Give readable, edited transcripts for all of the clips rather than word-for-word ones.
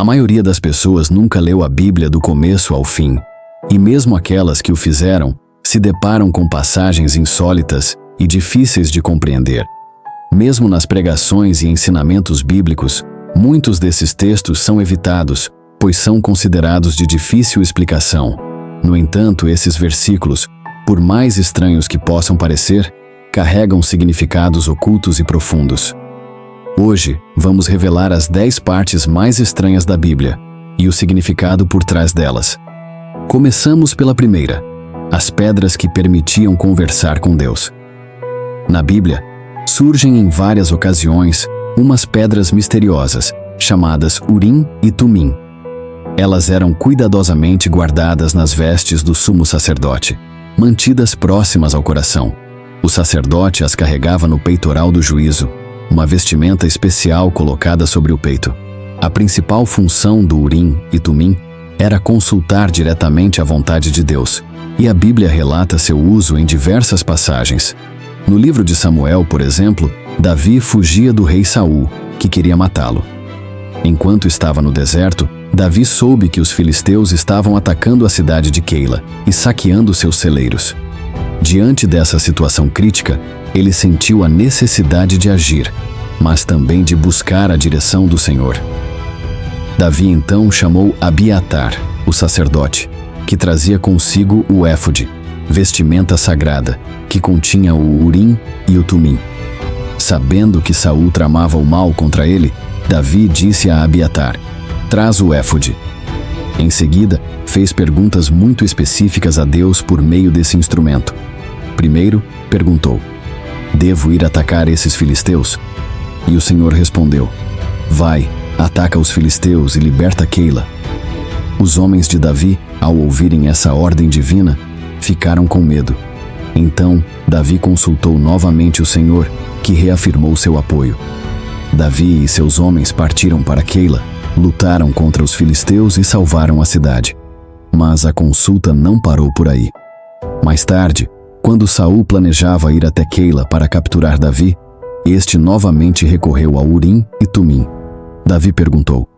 A maioria das pessoas nunca leu a Bíblia do começo ao fim, e mesmo aquelas que o fizeram se deparam com passagens insólitas e difíceis de compreender. Mesmo nas pregações e ensinamentos bíblicos, muitos desses textos são evitados, pois são considerados de difícil explicação. No entanto, esses versículos, por mais estranhos que possam parecer, carregam significados ocultos e profundos. Hoje, vamos revelar as 10 partes mais estranhas da Bíblia e o significado por trás delas. Começamos pela primeira: as pedras que permitiam conversar com Deus. Na Bíblia, surgem em várias ocasiões umas pedras misteriosas, chamadas Urim e Tumim. Elas eram cuidadosamente guardadas nas vestes do sumo sacerdote, mantidas próximas ao coração. O sacerdote as carregava no peitoral do juízo, uma vestimenta especial colocada sobre o peito. A principal função do Urim e Tumim era consultar diretamente a vontade de Deus, e a Bíblia relata seu uso em diversas passagens. No livro de Samuel, por exemplo, Davi fugia do rei Saul, que queria matá-lo. Enquanto estava no deserto, Davi soube que os filisteus estavam atacando a cidade de Keila e saqueando seus celeiros. Diante dessa situação crítica, ele sentiu a necessidade de agir, mas também de buscar a direção do Senhor. Davi então chamou Abiatar, o sacerdote, que trazia consigo o éfode, vestimenta sagrada, que continha o Urim e o Tumim. Sabendo que Saul tramava o mal contra ele, Davi disse a Abiatar: "Traz o éfode." Em seguida, fez perguntas muito específicas a Deus por meio desse instrumento. Primeiro, perguntou: "Devo ir atacar esses filisteus?" E o Senhor respondeu: "Vai, ataca os filisteus e liberta Keila." Os homens de Davi, ao ouvirem essa ordem divina, ficaram com medo. Então, Davi consultou novamente o Senhor, que reafirmou seu apoio. Davi e seus homens partiram para Keila, lutaram contra os filisteus e salvaram a cidade. Mas a consulta não parou por aí. Mais tarde, quando Saul planejava ir até Keila para capturar Davi, este novamente recorreu a Urim e Tumim. Davi perguntou: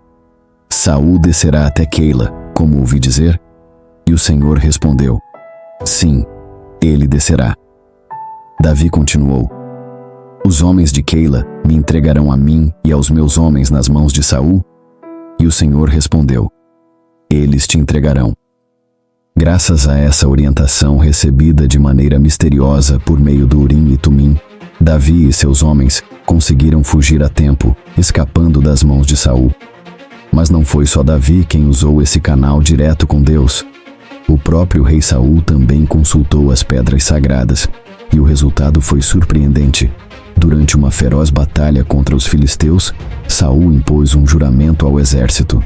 "Saul descerá até Keila, como ouvi dizer?" E o Senhor respondeu: "Sim, ele descerá." Davi continuou: "Os homens de Keila me entregarão a mim e aos meus homens nas mãos de Saul?" E o Senhor respondeu: "Eles te entregarão." Graças a essa orientação recebida de maneira misteriosa por meio do Urim e Tumim, Davi e seus homens conseguiram fugir a tempo, escapando das mãos de Saul. Mas não foi só Davi quem usou esse canal direto com Deus. O próprio rei Saul também consultou as pedras sagradas, e o resultado foi surpreendente. Durante uma feroz batalha contra os filisteus, Saul impôs um juramento ao exército: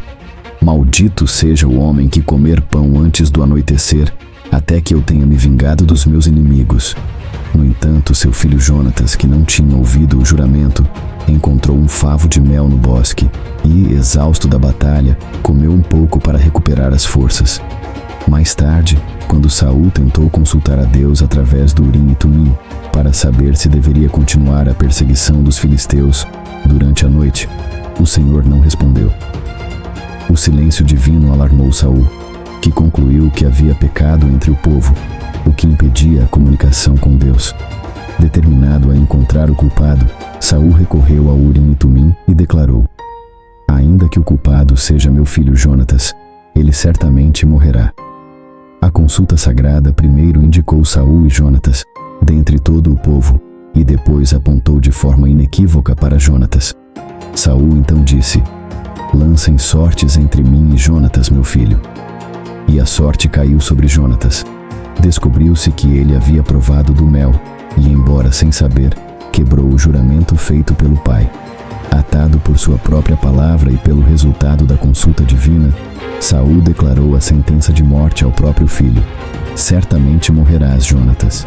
"Maldito seja o homem que comer pão antes do anoitecer, até que eu tenha me vingado dos meus inimigos." No entanto, seu filho Jonatas, que não tinha ouvido o juramento, encontrou um favo de mel no bosque e, exausto da batalha, comeu um pouco para recuperar as forças. Mais tarde, quando Saul tentou consultar a Deus através do Urim e Tumim para saber se deveria continuar a perseguição dos filisteus durante a noite, o Senhor não respondeu. O silêncio divino alarmou Saul, que concluiu que havia pecado entre o povo, o que impedia a comunicação com Deus. Determinado a encontrar o culpado, Saul recorreu ao Urim e Tumim e declarou: "Ainda que o culpado seja meu filho Jonatas, ele certamente morrerá." A consulta sagrada primeiro indicou Saul e Jonatas, dentre todo o povo, e depois apontou de forma inequívoca para Jonatas. Saul então disse: "Lancem sortes entre mim e Jonatas, meu filho." E a sorte caiu sobre Jonatas. Descobriu-se que ele havia provado do mel, e embora sem saber, quebrou o juramento feito pelo pai. Atado por sua própria palavra e pelo resultado da consulta divina, Saul declarou a sentença de morte ao próprio filho: "Certamente morrerás, Jonatas."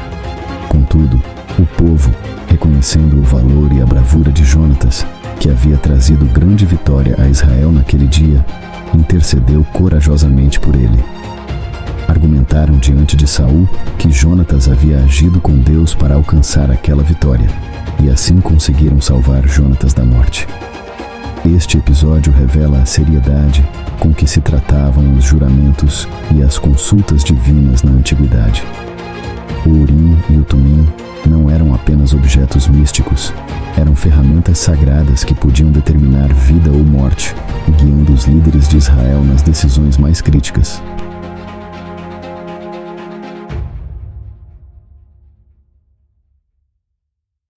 Contudo, o povo, reconhecendo o valor e a bravura de Jonatas, que havia trazido grande vitória a Israel naquele dia, intercedeu corajosamente por ele. Argumentaram diante de Saul que Jonatas havia agido com Deus para alcançar aquela vitória, e assim conseguiram salvar Jonatas da morte. Este episódio revela a seriedade com que se tratavam os juramentos e as consultas divinas na antiguidade. O Urim e o Tumim não eram apenas objetos místicos, eram ferramentas sagradas que podiam determinar vida ou morte, guiando os líderes de Israel nas decisões mais críticas.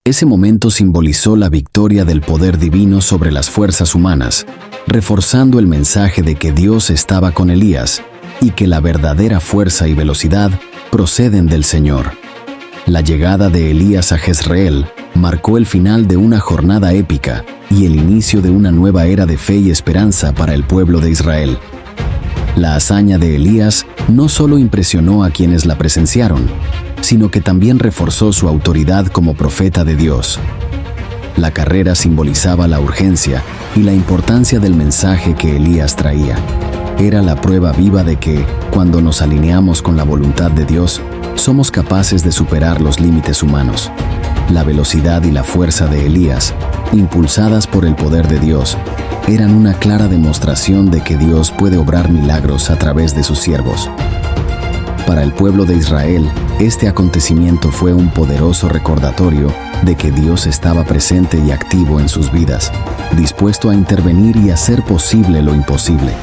Ese momento simbolizó la victoria del poder divino sobre las fuerzas humanas, reforzando el mensaje de que Dios estaba con Elías y que la verdadera fuerza y velocidad proceden del Señor. La llegada de Elías a Jezreel marcó el final de una jornada épica y el inicio de una nueva era de fe y esperanza para el pueblo de Israel. La hazaña de Elías no solo impresionó a quienes la presenciaron, sino que también reforzó su autoridad como profeta de Dios. La carrera simbolizaba la urgencia y la importancia del mensaje que Elías traía. Era la prueba viva de que, cuando nos alineamos con la voluntad de Dios, somos capaces de superar los límites humanos. La velocidad y la fuerza de Elías, impulsadas por el poder de Dios, eran una clara demostración de que Dios puede obrar milagros a través de sus siervos. Para el pueblo de Israel, este acontecimiento fue un poderoso recordatorio de que Dios estaba presente y activo en sus vidas, dispuesto a intervenir y hacer posible lo imposible.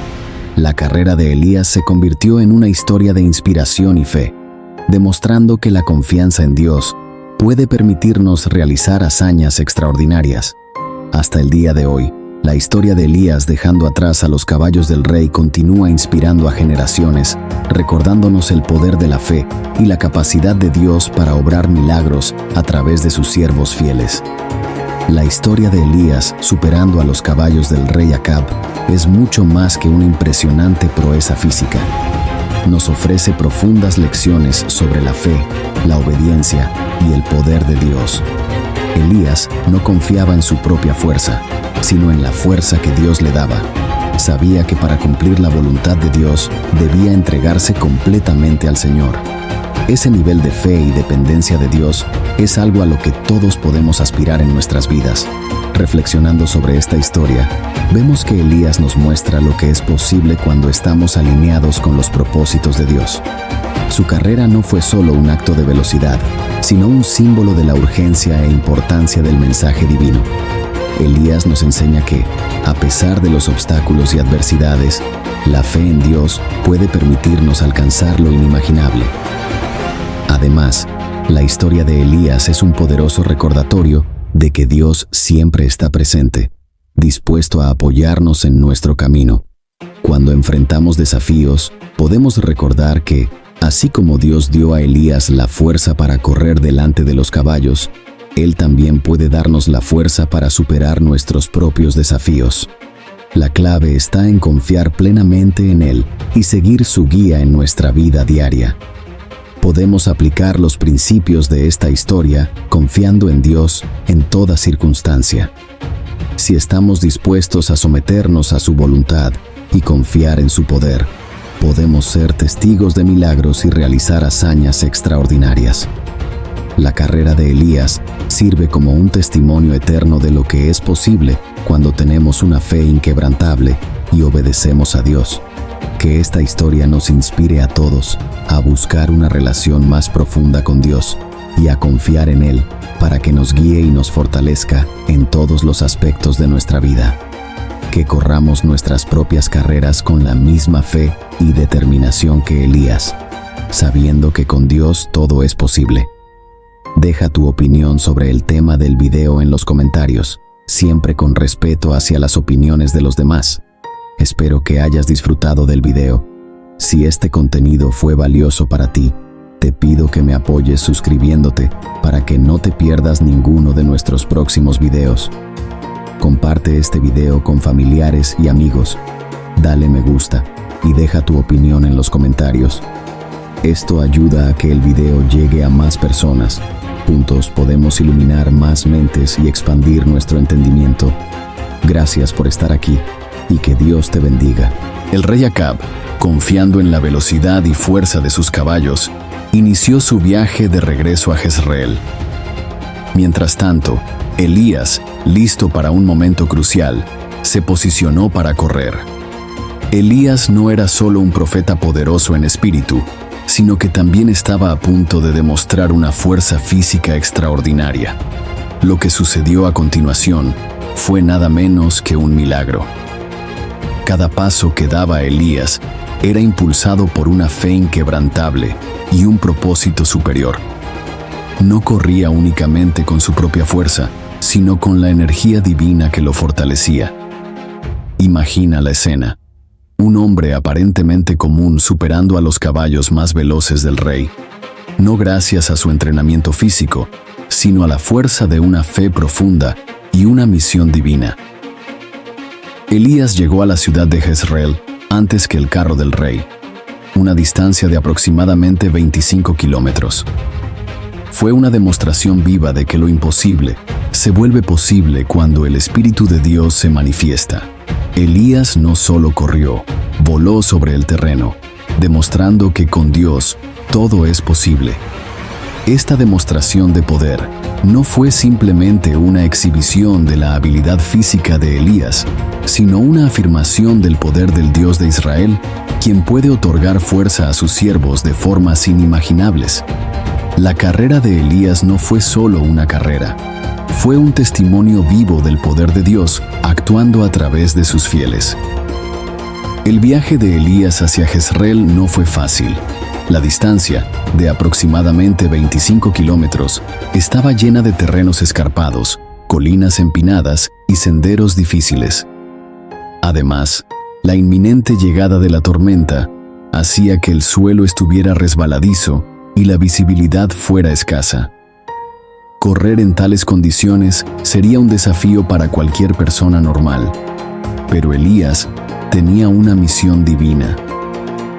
La carrera de Elías se convirtió en una historia de inspiración y fe, demostrando que la confianza en Dios puede permitirnos realizar hazañas extraordinarias. Hasta el día de hoy, la historia de Elías dejando atrás a los caballos del rey continúa inspirando a generaciones, recordándonos el poder de la fe y la capacidad de Dios para obrar milagros a través de sus siervos fieles. La historia de Elías superando a los caballos del rey Acab es mucho más que una impresionante proeza física. Nos ofrece profundas lecciones sobre la fe, la obediencia y el poder de Dios. Elías no confiaba en su propia fuerza, sino en la fuerza que Dios le daba. Sabía que para cumplir la voluntad de Dios debía entregarse completamente al Señor. Ese nivel de fe y dependencia de Dios es algo a lo que todos podemos aspirar en nuestras vidas. Reflexionando sobre esta historia, vemos que Elías nos muestra lo que es posible cuando estamos alineados con los propósitos de Dios. Su carrera no fue solo un acto de velocidad, sino un símbolo de la urgencia e importancia del mensaje divino. Elías nos enseña que, a pesar de los obstáculos y adversidades, la fe en Dios puede permitirnos alcanzar lo inimaginable. Además, la historia de Elías es un poderoso recordatorio de que Dios siempre está presente, dispuesto a apoyarnos en nuestro camino. Cuando enfrentamos desafíos, podemos recordar que, así como Dios dio a Elías la fuerza para correr delante de los caballos, Él también puede darnos la fuerza para superar nuestros propios desafíos. La clave está en confiar plenamente en Él y seguir su guía en nuestra vida diaria. Podemos aplicar los principios de esta historia confiando en Dios en toda circunstancia. Si estamos dispuestos a someternos a su voluntad y confiar en su poder, podemos ser testigos de milagros y realizar hazañas extraordinarias. La carrera de Elías sirve como un testimonio eterno de lo que es posible cuando tenemos una fe inquebrantable y obedecemos a Dios. Que esta historia nos inspire a todos a buscar una relación más profunda con Dios y a confiar en Él para que nos guíe y nos fortalezca en todos los aspectos de nuestra vida. Que corramos nuestras propias carreras con la misma fe y determinación que Elías, sabiendo que con Dios todo es posible. Deja tu opinión sobre el tema del video en los comentarios, siempre con respeto hacia las opiniones de los demás. Espero que hayas disfrutado del video. Si este contenido fue valioso para ti, te pido que me apoyes suscribiéndote para que no te pierdas ninguno de nuestros próximos videos. Comparte este video con familiares y amigos. Dale me gusta y deja tu opinión en los comentarios. Esto ayuda a que el video llegue a más personas. Juntos podemos iluminar más mentes y expandir nuestro entendimiento. Gracias por estar aquí y que Dios te bendiga. El rey Acab, confiando en la velocidad y fuerza de sus caballos, inició su viaje de regreso a Jezreel. Mientras tanto, Elías, listo para un momento crucial, se posicionó para correr. Elías no era solo un profeta poderoso en espíritu, sino que también estaba a punto de demostrar una fuerza física extraordinaria. Lo que sucedió a continuación fue nada menos que un milagro. Cada paso que daba Elías era impulsado por una fe inquebrantable y un propósito superior. No corría únicamente con su propia fuerza, sino con la energía divina que lo fortalecía. Imagina la escena. Un hombre aparentemente común superando a los caballos más veloces del rey, no gracias a su entrenamiento físico, sino a la fuerza de una fe profunda y una misión divina. Elías llegó a la ciudad de Jezreel antes que el carro del rey, una distancia de aproximadamente 25 kilómetros. Fue una demostración viva de que lo imposible se vuelve posible cuando el Espíritu de Dios se manifiesta. Elías no solo corrió, voló sobre el terreno, demostrando que con Dios todo es posible. Esta demostración de poder no fue simplemente una exhibición de la habilidad física de Elías, sino una afirmación del poder del Dios de Israel, quien puede otorgar fuerza a sus siervos de formas inimaginables. La carrera de Elías no fue solo una carrera, fue un testimonio vivo del poder de Dios actuando a través de sus fieles. El viaje de Elías hacia Jezreel no fue fácil. La distancia, de aproximadamente 25 kilómetros, estaba llena de terrenos escarpados, colinas empinadas y senderos difíciles. Además, la inminente llegada de la tormenta hacía que el suelo estuviera resbaladizo y la visibilidad fuera escasa. Correr en tales condiciones sería un desafío para cualquier persona normal, pero Elías tenía una misión divina.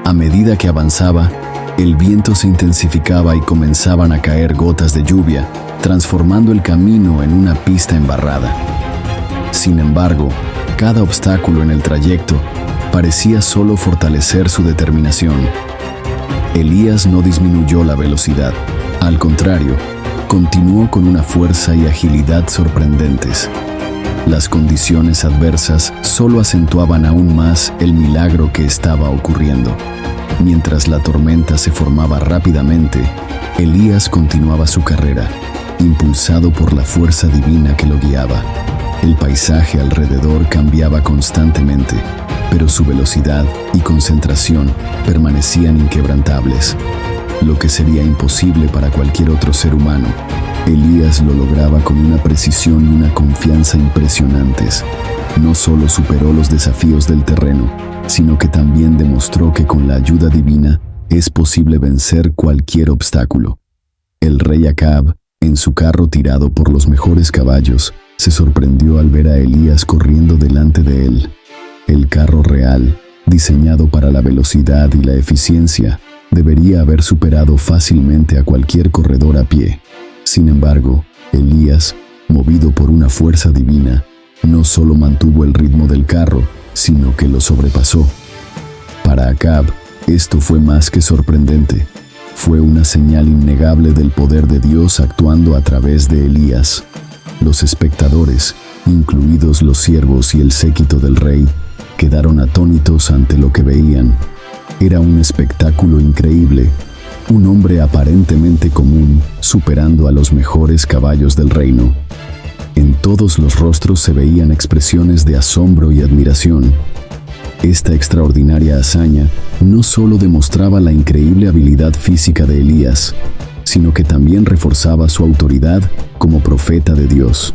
A medida que avanzaba, el viento se intensificaba y comenzaban a caer gotas de lluvia, transformando el camino en una pista embarrada. Sin embargo, cada obstáculo en el trayecto parecía solo fortalecer su determinación. Elías no disminuyó la velocidad, al contrario, continuó con una fuerza y agilidad sorprendentes. Las condiciones adversas solo acentuaban aún más el milagro que estaba ocurriendo. Mientras la tormenta se formaba rápidamente, Elías continuaba su carrera, impulsado por la fuerza divina que lo guiaba. El paisaje alrededor cambiaba constantemente, pero su velocidad y concentración permanecían inquebrantables. Lo que sería imposible para cualquier otro ser humano, Elías lo lograba con una precisión y una confianza impresionantes. No solo superó los desafíos del terreno, sino que también demostró que con la ayuda divina es posible vencer cualquier obstáculo. El rey Acab, en su carro tirado por los mejores caballos, se sorprendió al ver a Elías corriendo delante de él. El carro real, diseñado para la velocidad y la eficiencia, debería haber superado fácilmente a cualquier corredor a pie. Sin embargo, Elías, movido por una fuerza divina, no solo mantuvo el ritmo del carro, sino que lo sobrepasó. Para Acab, esto fue más que sorprendente. Fue una señal innegable del poder de Dios actuando a través de Elías. Los espectadores, incluidos los siervos y el séquito del rey, quedaron atónitos ante lo que veían. Era un espectáculo increíble. Un hombre aparentemente común, superando a los mejores caballos del reino. En todos los rostros se veían expresiones de asombro y admiración. Esta extraordinaria hazaña no solo demostraba la increíble habilidad física de Elías, sino que también reforzaba su autoridad como profeta de Dios.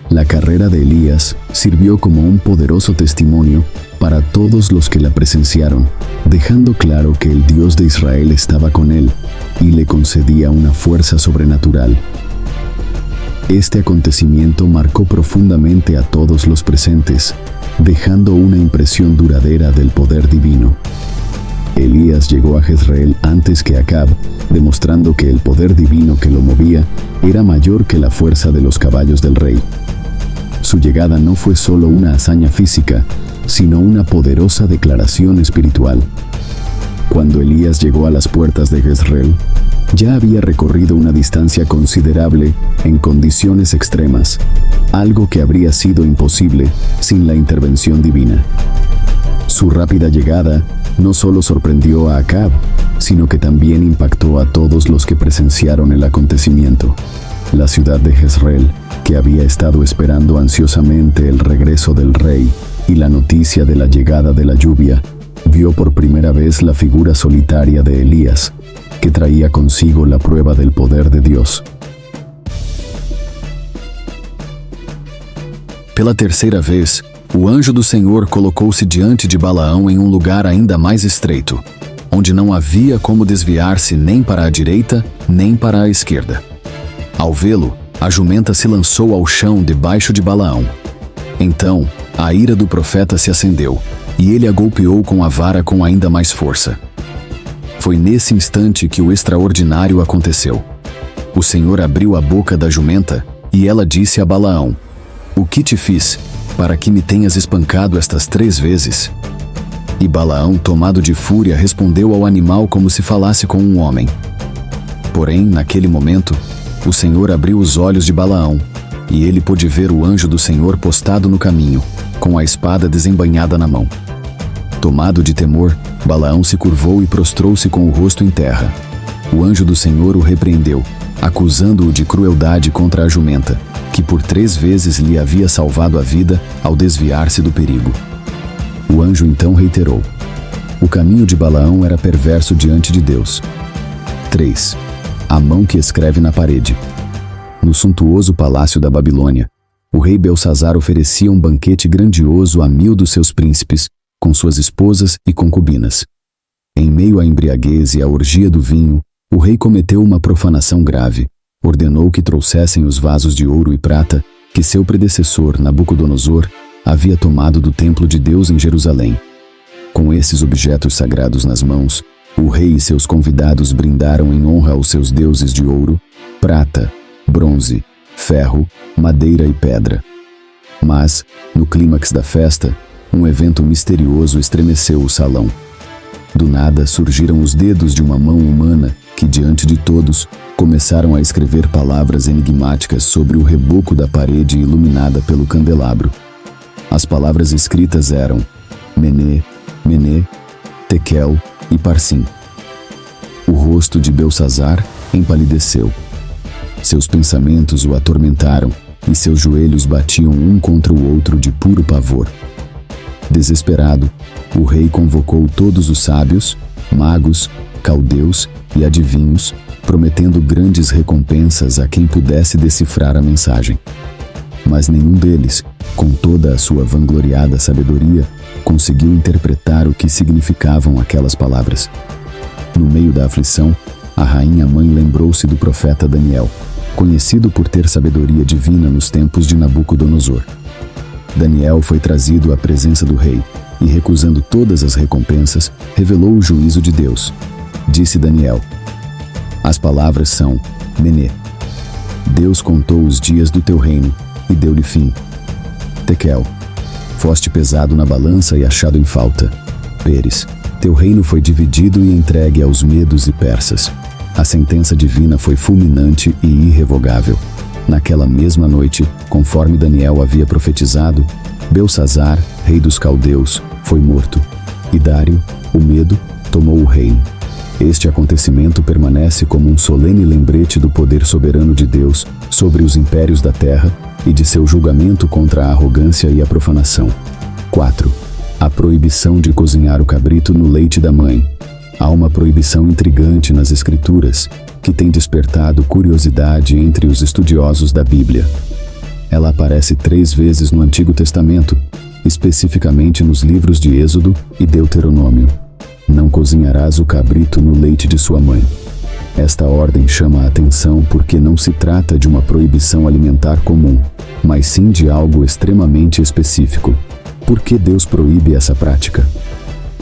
La carrera de Elías sirvió como un poderoso testimonio para todos los que la presenciaron, dejando claro que el Dios de Israel estaba con él y le concedía una fuerza sobrenatural. Este acontecimiento marcó profundamente a todos los presentes, dejando una impresión duradera del poder divino. Elías llegó a Jezreel antes que Acab, demostrando que el poder divino que lo movía era mayor que la fuerza de los caballos del rey. Su llegada no fue solo una hazaña física, sino una poderosa declaración espiritual. Cuando Elías llegó a las puertas de Jezreel, ya había recorrido una distancia considerable en condiciones extremas, algo que habría sido imposible sin la intervención divina. Su rápida llegada no solo sorprendió a Acab, sino que también impactó a todos los que presenciaron el acontecimiento. La ciudad de Jezreel, que había estado esperando ansiosamente el regreso del rey y la noticia de la llegada de la lluvia, vio por primera vez la figura solitaria de Elías, que traía consigo la prueba del poder de Deus. Pela terceira vez, o anjo do Senhor colocou-se diante de Balaão em um lugar ainda mais estreito, onde não havia como desviar-se nem para a direita, nem para a esquerda. Ao vê-lo, a jumenta se lançou ao chão debaixo de Balaão. Então, a ira do profeta se acendeu, e ele a golpeou com a vara com ainda mais força. Foi nesse instante que o extraordinário aconteceu. O Senhor abriu a boca da jumenta, e ela disse a Balaão: "O que te fiz, para que me tenhas espancado estas 3 vezes?" E Balaão, tomado de fúria, respondeu ao animal como se falasse com um homem. Porém, naquele momento, o Senhor abriu os olhos de Balaão, e ele pôde ver o anjo do Senhor postado no caminho, com a espada desembainhada na mão. Tomado de temor, Balaão se curvou e prostrou-se com o rosto em terra. O anjo do Senhor o repreendeu, acusando-o de crueldade contra a jumenta, que por 3 vezes lhe havia salvado a vida ao desviar-se do perigo. O anjo então reiterou: o caminho de Balaão era perverso diante de Deus. 3. A mão que escreve na parede. No suntuoso palácio da Babilônia, o rei Belsazar oferecia um banquete grandioso a 1000 dos seus príncipes, com suas esposas e concubinas. Em meio à embriaguez e à orgia do vinho, o rei cometeu uma profanação grave. Ordenou que trouxessem os vasos de ouro e prata que seu predecessor, Nabucodonosor, havia tomado do templo de Deus em Jerusalém. Com esses objetos sagrados nas mãos, o rei e seus convidados brindaram em honra aos seus deuses de ouro, prata, bronze, ferro, madeira e pedra. Mas, no clímax da festa, um evento misterioso estremeceu o salão. Do nada surgiram os dedos de uma mão humana que, diante de todos, começaram a escrever palavras enigmáticas sobre o reboco da parede iluminada pelo candelabro. As palavras escritas eram Mené, Mené, Tekel e Parsim. O rosto de Belsazar empalideceu. Seus pensamentos o atormentaram e seus joelhos batiam um contra o outro de puro pavor. Desesperado, o rei convocou todos os sábios, magos, caldeus e adivinhos, prometendo grandes recompensas a quem pudesse decifrar a mensagem. Mas nenhum deles, com toda a sua vangloriada sabedoria, conseguiu interpretar o que significavam aquelas palavras. No meio da aflição, a rainha-mãe lembrou-se do profeta Daniel, conhecido por ter sabedoria divina nos tempos de Nabucodonosor. Daniel foi trazido à presença do rei e, recusando todas as recompensas, revelou o juízo de Deus. Disse Daniel: as palavras são Mené. Deus contou os dias do teu reino e deu-lhe fim. Tekel. Foste pesado na balança e achado em falta. Pérez. Teu reino foi dividido e entregue aos medos e persas. A sentença divina foi fulminante e irrevogável. Naquela mesma noite, conforme Daniel havia profetizado, Belsazar, rei dos caldeus, foi morto, e Dário, o medo, tomou o reino. Este acontecimento permanece como um solene lembrete do poder soberano de Deus sobre os impérios da terra e de seu julgamento contra a arrogância e a profanação. 4. A proibição de cozinhar o cabrito no leite da mãe. Há uma proibição intrigante nas Escrituras, que tem despertado curiosidade entre os estudiosos da Bíblia. Ela aparece 3 vezes no Antigo Testamento, especificamente nos livros de Êxodo e Deuteronômio. Não cozinharás o cabrito no leite de sua mãe. Esta ordem chama a atenção porque não se trata de uma proibição alimentar comum, mas sim de algo extremamente específico. Por que Deus proíbe essa prática?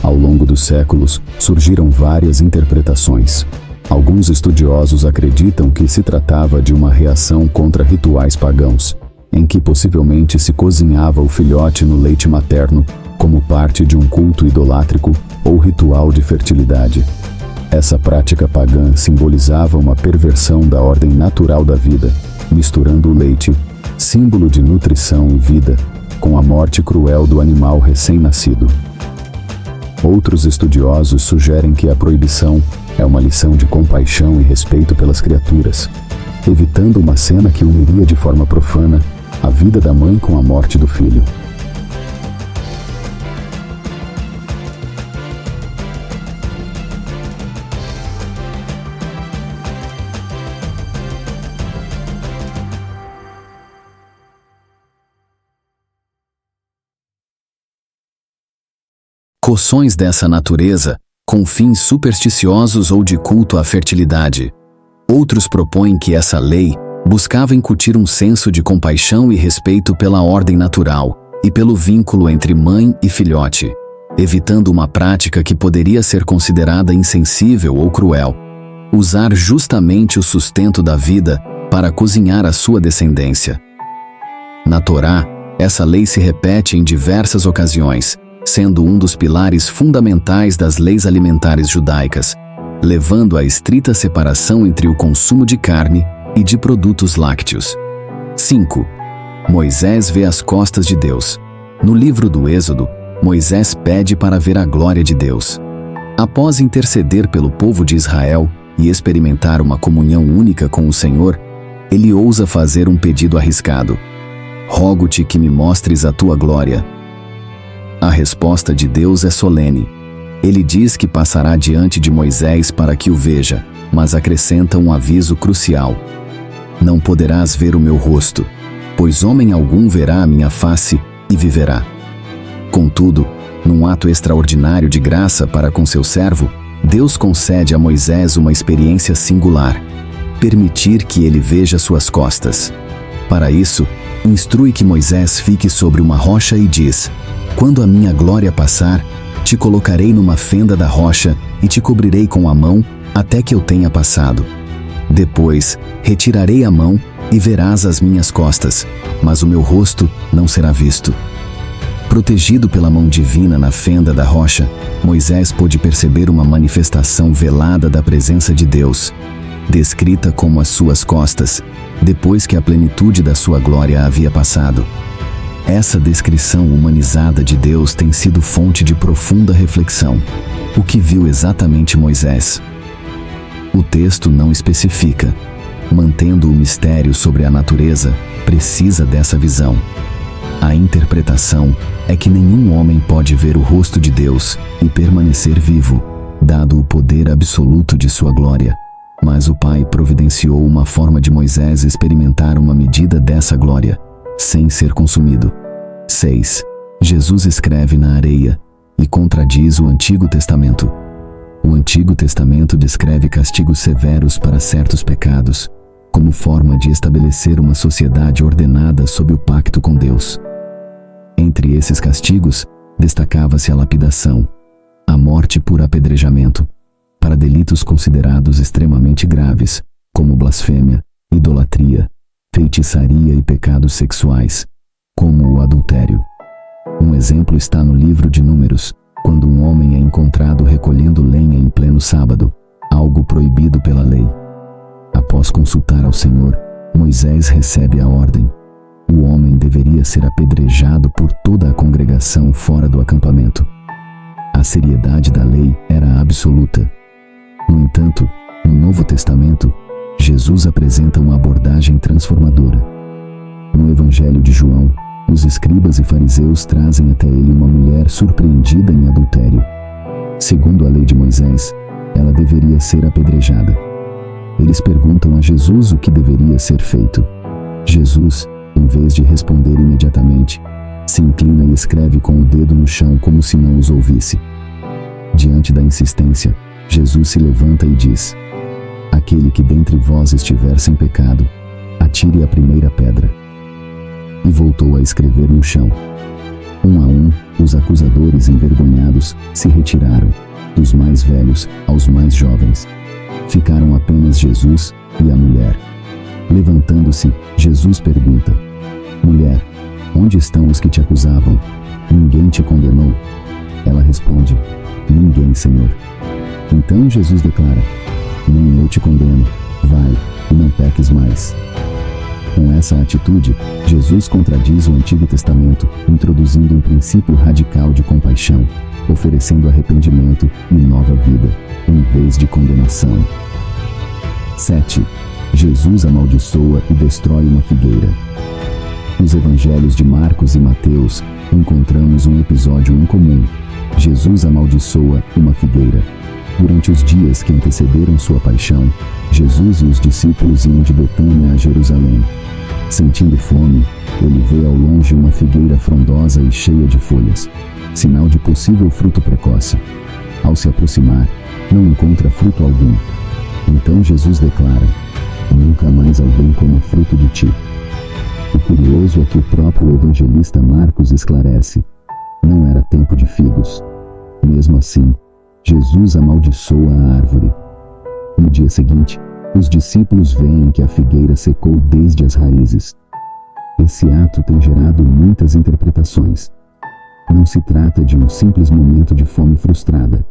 Ao longo dos séculos, surgiram várias interpretações. Alguns estudiosos acreditam que se tratava de uma reação contra rituais pagãos, em que possivelmente se cozinhava o filhote no leite materno como parte de um culto idolátrico ou ritual de fertilidade. Essa prática pagã simbolizava uma perversão da ordem natural da vida, misturando o leite, símbolo de nutrição e vida, com a morte cruel do animal recém-nascido. Outros estudiosos sugerem que a proibição é uma lição de compaixão e respeito pelas criaturas, evitando uma cena que uniria de forma profana a vida da mãe com a morte do filho. Coções dessa natureza, com fins supersticiosos ou de culto à fertilidade. Outros propõem que essa lei buscava incutir um senso de compaixão e respeito pela ordem natural e pelo vínculo entre mãe e filhote, evitando uma prática que poderia ser considerada insensível ou cruel. Usar justamente o sustento da vida para cozinhar a sua descendência. Na Torá, essa lei se repete em diversas ocasiões, sendo um dos pilares fundamentais das leis alimentares judaicas, levando à estrita separação entre o consumo de carne e de produtos lácteos. 5. Moisés vê as costas de Deus. No livro do Êxodo, Moisés pede para ver a glória de Deus. Após interceder pelo povo de Israel e experimentar uma comunhão única com o Senhor, ele ousa fazer um pedido arriscado: "Rogo-te que me mostres a tua glória." A resposta de Deus é solene. Ele diz que passará diante de Moisés para que o veja, mas acrescenta um aviso crucial: "Não poderás ver o meu rosto, pois homem algum verá a minha face e viverá." Contudo, num ato extraordinário de graça para com seu servo, Deus concede a Moisés uma experiência singular: permitir que ele veja suas costas. Para isso, instrui que Moisés fique sobre uma rocha e diz: "Quando a minha glória passar, te colocarei numa fenda da rocha e te cobrirei com a mão até que eu tenha passado. Depois, retirarei a mão e verás as minhas costas, mas o meu rosto não será visto." Protegido pela mão divina na fenda da rocha, Moisés pôde perceber uma manifestação velada da presença de Deus, descrita como as suas costas, depois que a plenitude da sua glória havia passado. Essa descrição humanizada de Deus tem sido fonte de profunda reflexão. O que viu exatamente Moisés? O texto não especifica. Mantendo o mistério sobre a natureza, precisa dessa visão. A interpretação é que nenhum homem pode ver o rosto de Deus e permanecer vivo, dado o poder absoluto de sua glória. Mas o Pai providenciou uma forma de Moisés experimentar uma medida dessa glória, sem ser consumido. 6. Jesus escreve na areia e contradiz o Antigo Testamento. O Antigo Testamento descreve castigos severos para certos pecados, como forma de estabelecer uma sociedade ordenada sob o pacto com Deus. Entre esses castigos, destacava-se a lapidação, a morte por apedrejamento, para delitos considerados extremamente graves, como blasfêmia, idolatria, feitiçaria e pecados sexuais, como o adultério. Um exemplo está no livro de Números, quando um homem é encontrado recolhendo lenha em pleno sábado, algo proibido pela lei. Após consultar ao Senhor, Moisés recebe a ordem: o homem deveria ser apedrejado por toda a congregação fora do acampamento. A seriedade da lei era absoluta. No entanto, no Novo Testamento, Jesus apresenta uma abordagem transformadora. No Evangelho de João, os escribas e fariseus trazem até ele uma mulher surpreendida em adultério. Segundo a lei de Moisés, ela deveria ser apedrejada. Eles perguntam a Jesus o que deveria ser feito. Jesus, em vez de responder imediatamente, se inclina e escreve com o dedo no chão como se não os ouvisse. Diante da insistência, Jesus se levanta e diz: "Aquele que dentre vós estiver sem pecado, atire a primeira pedra." E voltou a escrever no chão. Um a um, os acusadores envergonhados se retiraram, dos mais velhos aos mais jovens. Ficaram apenas Jesus e a mulher. Levantando-se, Jesus pergunta: "Mulher, onde estão os que te acusavam? ninguém te condenou? Ela responde: ninguém, Senhor. Então Jesus declara: nem eu te condeno, vai e não peques mais. Com essa atitude, Jesus contradiz o Antigo Testamento, introduzindo um princípio radical de compaixão, oferecendo arrependimento e nova vida, em vez de condenação. 7. Jesus amaldiçoa e destrói uma figueira. Nos evangelhos de Marcos e Mateus, encontramos um episódio em comum. Jesus amaldiçoa uma figueira. Durante os dias que antecederam sua paixão, Jesus e os discípulos iam de Betânia a Jerusalém. Sentindo fome, ele vê ao longe uma figueira frondosa e cheia de folhas, sinal de possível fruto precoce. Ao se aproximar, não encontra fruto algum. Então Jesus declara: nunca mais alguém coma fruto de ti. O curioso é que o próprio evangelista Marcos esclarece: não era tempo de figos. Mesmo assim, Jesus amaldiçoa a árvore. No dia seguinte, os discípulos veem que a figueira secou desde as raízes. Esse ato tem gerado muitas interpretações. Não se trata de um simples momento de fome frustrada,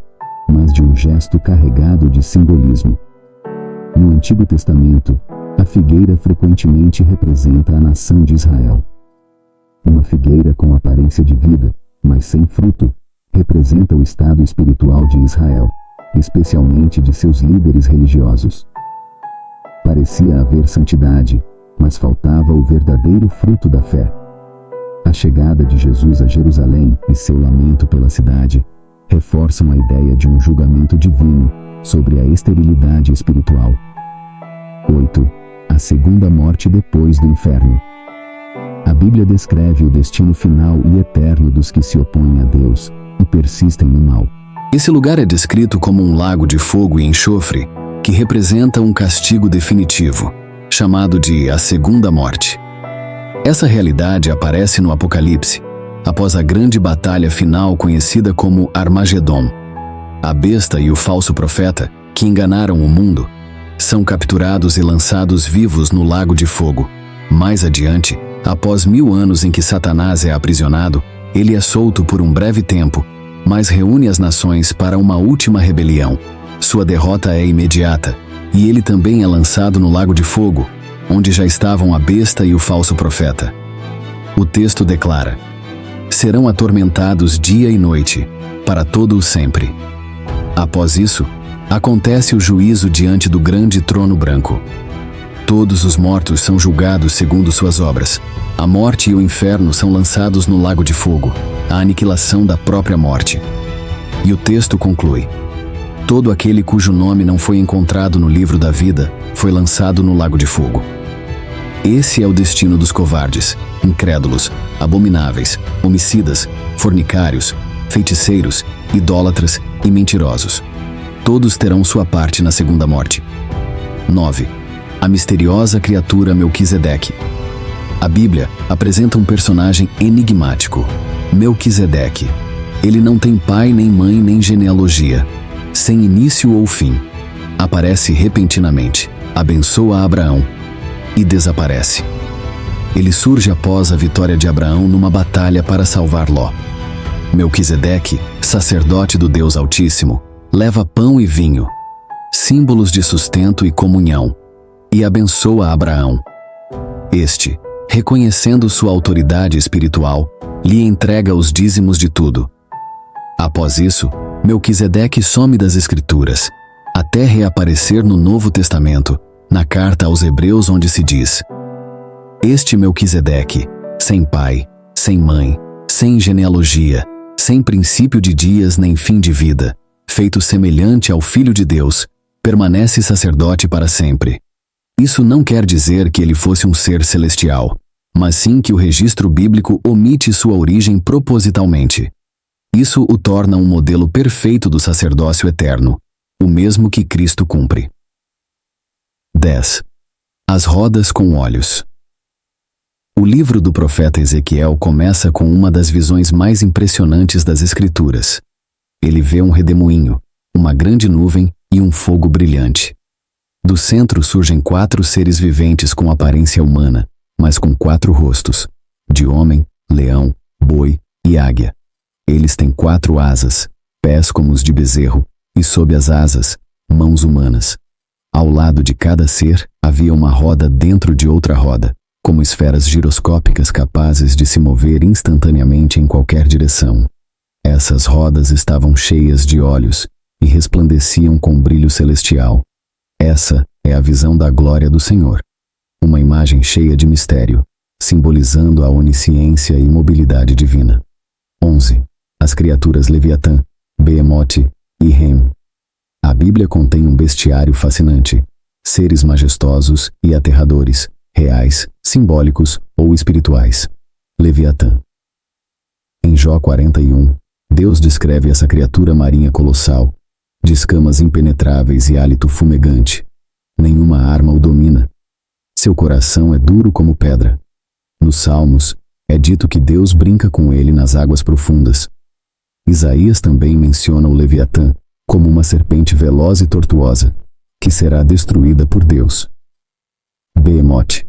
mas de um gesto carregado de simbolismo. No Antigo Testamento, a figueira frequentemente representa a nação de Israel. Uma figueira com aparência de vida, mas sem fruto, representa o estado espiritual de Israel, especialmente de seus líderes religiosos. Parecia haver santidade, mas faltava o verdadeiro fruto da fé. A chegada de Jesus a Jerusalém e seu lamento pela cidade reforçam a ideia de um julgamento divino sobre a esterilidade espiritual. 8. A segunda morte depois do inferno. A Bíblia descreve o destino final e eterno dos que se opõem a Deus e persistem no mal. Esse lugar é descrito como um lago de fogo e enxofre, que representa um castigo definitivo, chamado de a segunda morte. Essa realidade aparece no Apocalipse, após a grande batalha final conhecida como Armagedon. A besta e o falso profeta, que enganaram o mundo, são capturados e lançados vivos no lago de fogo. Mais adiante, após 1000 anos em que Satanás é aprisionado, ele é solto por um breve tempo, mas reúne as nações para uma última rebelião. Sua derrota é imediata, e ele também é lançado no lago de fogo, onde já estavam a besta e o falso profeta. O texto declara: serão atormentados dia e noite, para todo o sempre. Após isso, acontece o juízo diante do grande trono branco. Todos os mortos são julgados segundo suas obras. A morte e o inferno são lançados no lago de fogo, a aniquilação da própria morte. E o texto conclui: todo aquele cujo nome não foi encontrado no livro da vida foi lançado no lago de fogo. Esse é o destino dos covardes, incrédulos, abomináveis, homicidas, fornicários, feiticeiros, idólatras e mentirosos. Todos terão sua parte na segunda morte. 9. A misteriosa criatura Melquisedeque. A Bíblia apresenta um personagem enigmático, Melquisedeque. Ele não tem pai, nem mãe, nem genealogia. Sem início ou fim. Aparece repentinamente, abençoa Abraão e desaparece. Ele surge após a vitória de Abraão numa batalha para salvar Ló. Melquisedeque, sacerdote do Deus Altíssimo, leva pão e vinho, símbolos de sustento e comunhão, e abençoa Abraão. Este, reconhecendo sua autoridade espiritual, lhe entrega os dízimos de tudo. Após isso, Melquisedeque some das Escrituras, até reaparecer no Novo Testamento, na carta aos Hebreus, onde se diz: este Melquisedeque, sem pai, sem mãe, sem genealogia, sem princípio de dias nem fim de vida, feito semelhante ao Filho de Deus, permanece sacerdote para sempre. Isso não quer dizer que ele fosse um ser celestial, mas sim que o registro bíblico omite sua origem propositalmente. Isso o torna um modelo perfeito do sacerdócio eterno, o mesmo que Cristo cumpre. 10. As rodas com olhos. O livro do profeta Ezequiel começa com uma das visões mais impressionantes das Escrituras. Ele vê um redemoinho, uma grande nuvem e um fogo brilhante. Do centro surgem 4 seres viventes com aparência humana, mas com 4 rostos: de homem, leão, boi e águia. Eles têm 4 asas, pés como os de bezerro, e sob as asas, mãos humanas. Ao lado de cada ser, havia uma roda dentro de outra roda, como esferas giroscópicas capazes de se mover instantaneamente em qualquer direção. Essas rodas estavam cheias de olhos e resplandeciam com brilho celestial. Essa é a visão da glória do Senhor. Uma imagem cheia de mistério, simbolizando a onisciência e mobilidade divina. 11. As criaturas Leviatã, Behemoth e Rem. A Bíblia contém um bestiário fascinante, seres majestosos e aterradores, reais, simbólicos ou espirituais. Leviatã. Em Jó 41, Deus descreve essa criatura marinha colossal, de escamas impenetráveis e hálito fumegante. Nenhuma arma o domina. Seu coração é duro como pedra. Nos Salmos, é dito que Deus brinca com ele nas águas profundas. Isaías também menciona o Leviatã como uma serpente veloz e tortuosa, que será destruída por Deus. Behemoth.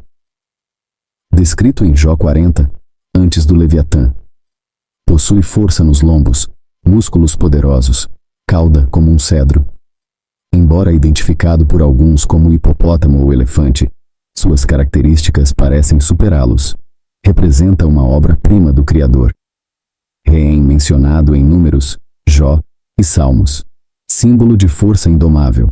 Descrito em Jó 40, antes do Leviatã. Possui força nos lombos, músculos poderosos, cauda como um cedro. Embora identificado por alguns como hipopótamo ou elefante, suas características parecem superá-los. Representa uma obra-prima do Criador. Rem mencionado em Números, Jó e Salmos. Símbolo de força indomável.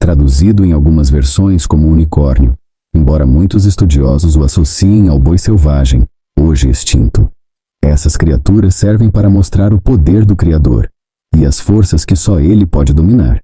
Traduzido em algumas versões como unicórnio, embora muitos estudiosos o associem ao boi selvagem, hoje extinto. Essas criaturas servem para mostrar o poder do Criador e as forças que só ele pode dominar.